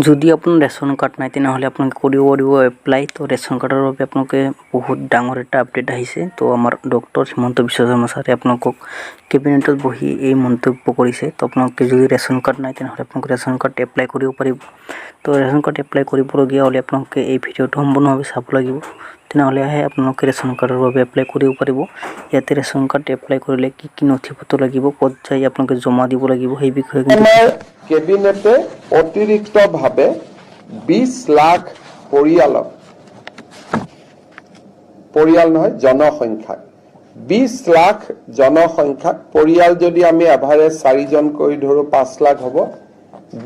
যদি আপোনাৰ ration card নাই তেনেহ'লে আপোনালোকে কৰিব পাৰিব এপ্লাই। তো ৰেচন কাৰ্ডৰ বাবে আপোনালোকে বহুত ডাঙৰ এটা আপডেট আহিছে। তো আমাৰ ডক্টৰ হিমন্ত বিশ্ব শৰ্মা ছাৰে আপোনালোকক কেবিনেটত বহি এই মন্তব্য কৰিছে। তো আপোনালোকে যদি ৰেচন কাৰ্ড নাই তেনেহ'লে আপোনালোকে ৰেচন কাৰ্ড এপ্লাই কৰিব পাৰিব। তো ৰেচন কাৰ্ড এপ্লাই কৰিবলগীয়া হ'লে আপোনালোকে এই ভিডিঅ'টো সম্পূৰ্ণভাৱে চাব লাগিব। তেনেহ'লেহে আপোনালোকে ৰেচন কাৰ্ডৰ বাবে এপ্লাই কৰিব পাৰিব। ইয়াতে ৰেচন কাৰ্ড এপ্লাই কৰিলে কি কি নথিপত্ৰ লাগিব, ক'ত যাই আপোনালোকে জমা দিব লাগিব সেই বিষয়ে কেবিনেটে অতিৰিক্তভাৱে 20 লাখ জনসংখ্যাক 20 লাখ জনসংখ্যাক পৰিয়াল যদি আমি এভাৰেজ 4জন কৰি ধৰো 5 লাখ হ'ব।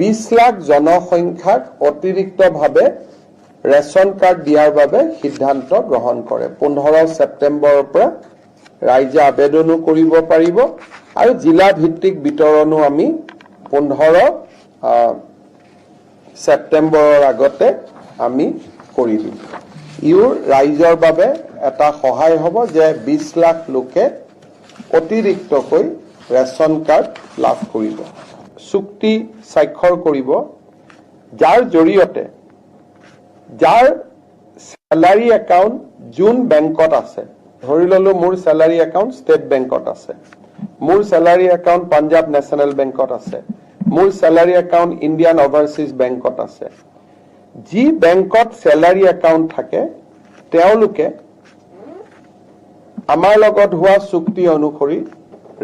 20 লাখ জনসংখ্যাক অতিৰিক্তভাৱে ৰেচন কাৰ্ড দিয়াৰ বাবে সিদ্ধান্ত গ্ৰহণ কৰে। 15 ছেপ্টেম্বৰৰ পৰা ৰাইজে আবেদনো কৰিব পাৰিব আৰু জিলা ভিত্তিক বিতৰণো আমি 15 ছেপ্টেম্বৰৰ আগতে আমি কৰি দিম। ইউৰ ৰাইজৰ বাবে এটা সহায় হ'ব যে 20 লাখ লোকে অতিৰিক্তকৈ ৰেচন কাৰ্ড লাভ কৰিব। চুক্তি স্বাক্ষৰ কৰিব যাৰ জৰিয়তে যাৰ স্যালাৰি একাউণ্ট যোন বেংকত আছে, ধৰি ললো মোৰ স্যালাৰি একাউণ্ট ষ্টেট বেংকত আছে, মোৰ স্যালাৰি একাউণ্ট পাঞ্জাব নেশ্যনেল বেংকত আছে, মোৰ স্যালাৰি একাউণ্ট ইণ্ডিয়ান অভাৰচিজ বেংকত আছে। যি বেংকত স্যালাৰি একাউণ্ট থাকে তেওঁলোকে আমাৰ লগত হোৱা চুক্তি অনুসৰি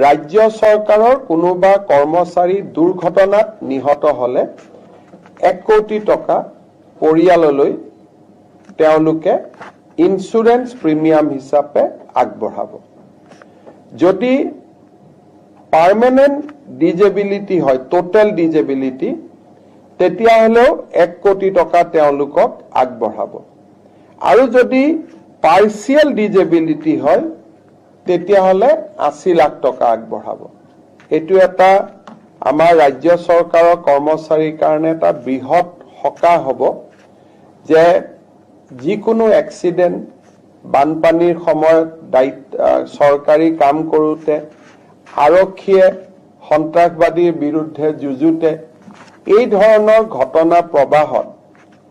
ৰাজ্য চৰকাৰৰ কোনোবা কৰ্মচাৰী দুৰ্ঘটনাত নিহত হলে 1 কোটি টকা পৰিয়াললৈ তেওঁলোকে ইন্সুৰেন্স প্ৰিমিয়াম হিচাপে আগবঢ়াব। যদি পাৰ্মানেন্ট ডিজেবিলিটি হয়, টোটেল ডিজেবিলিটি, তেতিয়াহ'লেও 1 কোটি টকা তেওঁলোকক আগবঢ়াব। আৰু যদি পাৰ্চিয়েল ডিজেবিলিটি হয় তেতিয়াহ'লে 80 লাখ টকা আগবঢ়াব। এইটো এটা আমাৰ ৰাজ্য চৰকাৰৰ কৰ্মচাৰীৰ কাৰণে এটা বৃহৎ সকাহ হ'ব যে যিকোনো এক্সিডেণ্ট, বানপানীৰ সময়ত চৰকাৰী কাম কৰোঁতে, আৰক্ষীয়ে সন্ত্ৰাসবাদীৰ বিৰুদ্ধে যুঁজোতে, এই ধৰণৰ ঘটনা প্ৰবাহত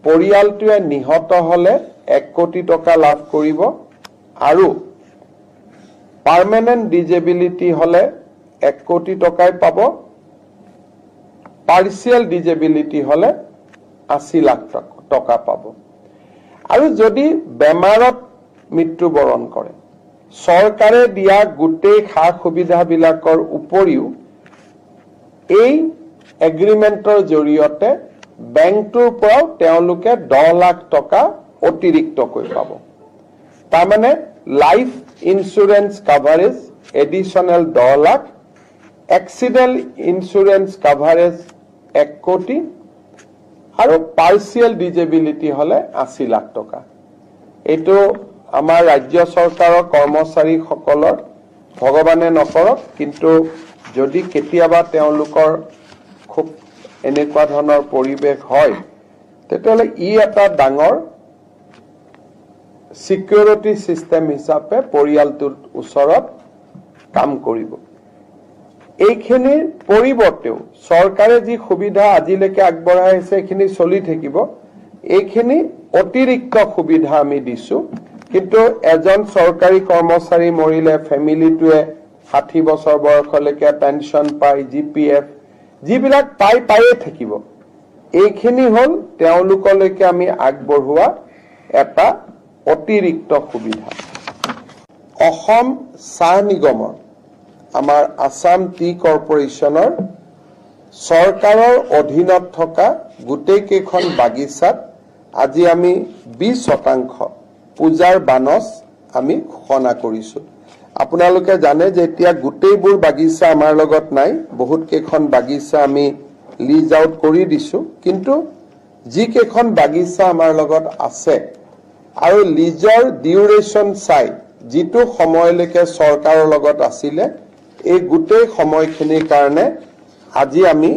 পৰিয়ালটোৱে নিহত হলে 1 কোটি টকা লাভ কৰিব আৰু পাৰ্মানেন্ট ডিজেবিলিটি হলে 1 কোটি টকাই পাব, পাৰ্চিয়েল ডিজেবিলিটি হলে 80 লাখ টকা পাব। আৰু যদি বেমাৰত মৃত্যুবৰণ কৰে, চৰকাৰে দিয়া গোটেই সা সুবিধাবিলাকৰ উপৰিও এই এগ্ৰিমেণ্টৰ জৰিয়তে বেংকটোৰ পৰাও তেওঁলোকে 10 লাখ টকা অতিৰিক্তকৈ পাব। তাৰমানে life insurance coverage additional 10 lakh, accident insurance coverage 1 কোটি আৰু পাৰ্চিয়েল ডিজেবিলিটি হলে 80 লাখ টকা। এইটো আমাৰ ৰাজ্য চৰকাৰৰ কৰ্মচাৰীসকলৰ ভগৱানে নকৰক, কিন্তু যদি কেতিয়াবা তেওঁলোকৰ খুব এনেকুৱা ধৰণৰ পৰিৱেশ হয় তেতিয়াহ'লে ই এটা ডাঙৰ সিকিউৰিটি সিস্টেম হিচাপে পৰিয়ালটোৰ ওচৰত কাম কৰিব। এইখিনিৰ পৰিৱৰ্তেও চৰকাৰে যি সুবিধা আজিলৈকে আগবঢ়াই আছে এইখিনি চলি থাকিব। এইখিনি অতিৰিক্ত সুবিধা আমি দিছো, কিন্তু এজন চৰকাৰী কৰ্মচাৰী মৰিলে ফেমিলিটোৱে 60 বছৰ বয়সলৈকে পেঞ্চন পায়, GPF যিবিলাক পায়ে থাকিব। এইখিনি হল তেওঁলোকলৈকে আমি আগবঢ়োৱা এটা অতিৰিক্ত সুবিধা। অসম চাহ নিগমৰ, আমাৰ আসাম টি কৰ্পোৰেশ্যনৰ চৰকাৰৰ অধীনত থকা গোটেই কেইখন বাগিচাত আজি আমি 20% পূজাৰ বানচ আমি ঘোষণা কৰিছো। আপোনালোকে জানে যে এতিয়া গোটেইবোৰ বাগিচা আমাৰ লগত নাই, বহুত কেইখন বাগিচা আমি লিজ আউট কৰি দিছো, কিন্তু যি কেইখন বাগিচা আমাৰ লগত আছে আৰু লিজৰ ডিউৰেশ্যন চাই যিটো সময়লৈকে চৰকাৰৰ লগত আছিলে এই গোটেই সময়খিনিৰ কাৰণে আজি আমি